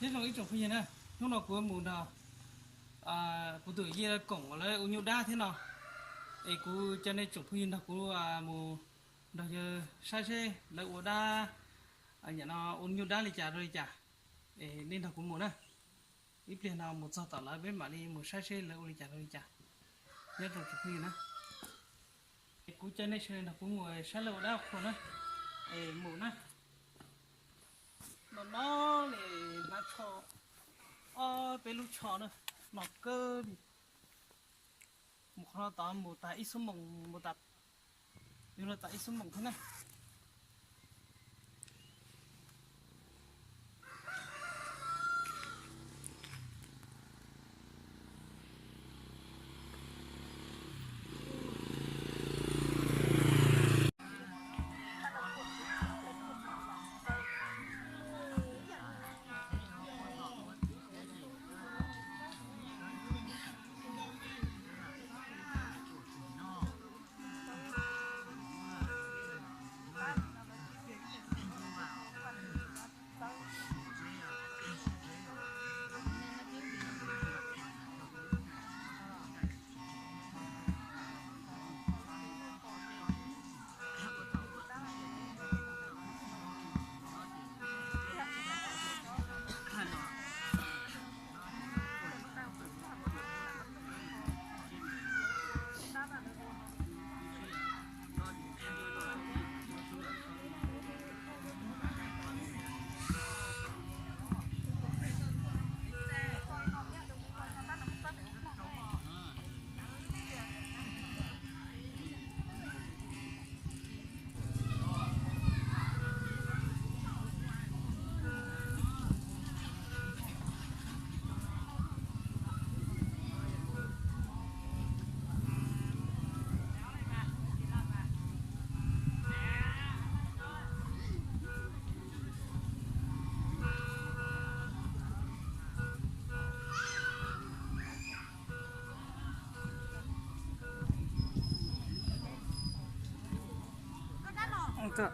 nhất là cái trồng phi này lúc nào của mùa nào của tuổi kia cổng là u nhiêu đa thế nào ấy của cho nên trồng phi nào của mùa đầu giờ sai xe là u đa nhà nó u nhiêu đa thì trả rồi trả nên là của mùa này ít tiền nào một sao tỏ lại bên mà đi một sai xe là u trả rồi trả nhất là trồng phi nữa của cho nên là của mùa sai là u đa không nữa mùa này nó để nó cho bên lúc cho nữa nó cơ một nó tao một tại ít số mộng một tập nhưng là tại ít số mộng thế này Được.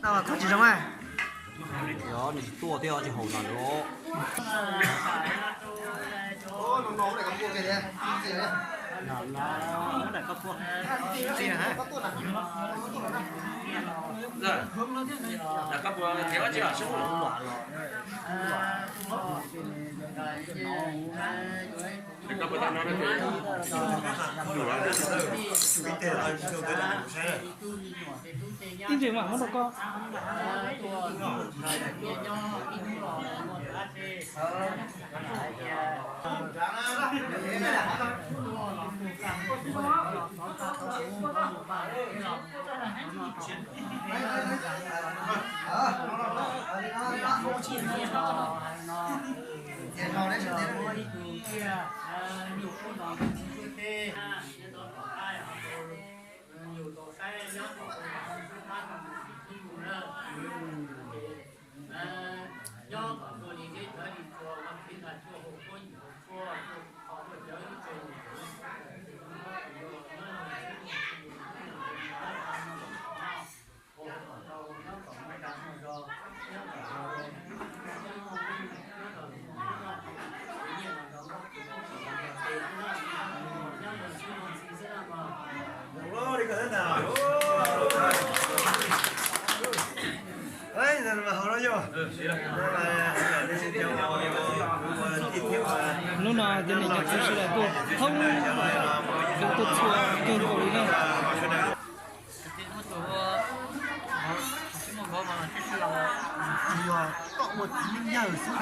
那他几十万？哟，你剁掉就好难咯。哦，น้องๆไหนกับพวกแกเนี่ยจริงๆเนี่ย nó để có thua. จริงฮะก็ตัวหนัก Rồi. Là các bộ thiếu chưa sư phụ. Thì các bộ nó được. Đủ rồi. tin gì mà không được con ấy giờ mà họ nói vô lúc nào dân này nhặt sẽ là tôi không tôi chua tôi cầu đi đâu có một nhờ số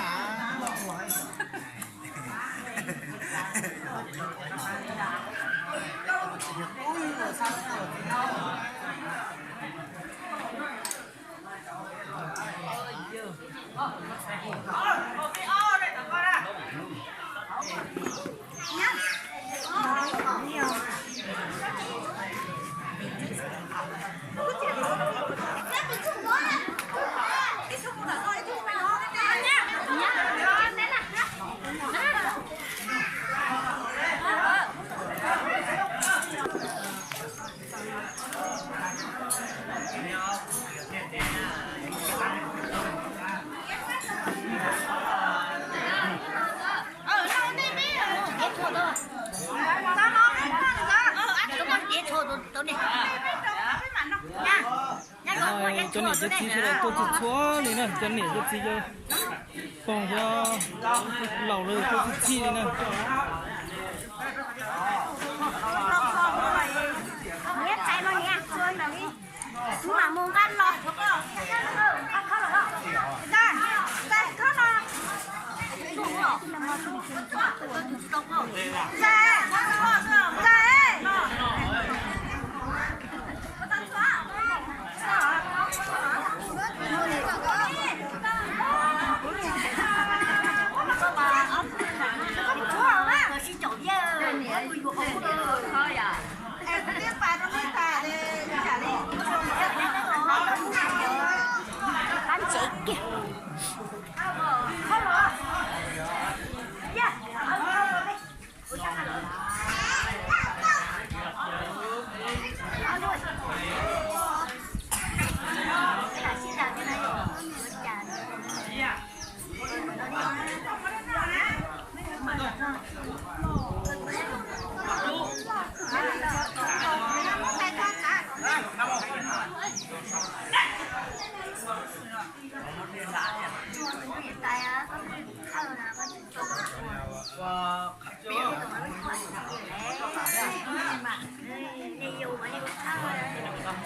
cho nên rất chi là tôi chụp xóa này nè cho nên rất chi cho phòng cho lẩu rồi tôi chụp chi này nè biết chạy nó nhẹ xuôi là đi chúng mà mua gan lọt không không ra ra khóc nó đúng rồi là mà không ra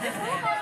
và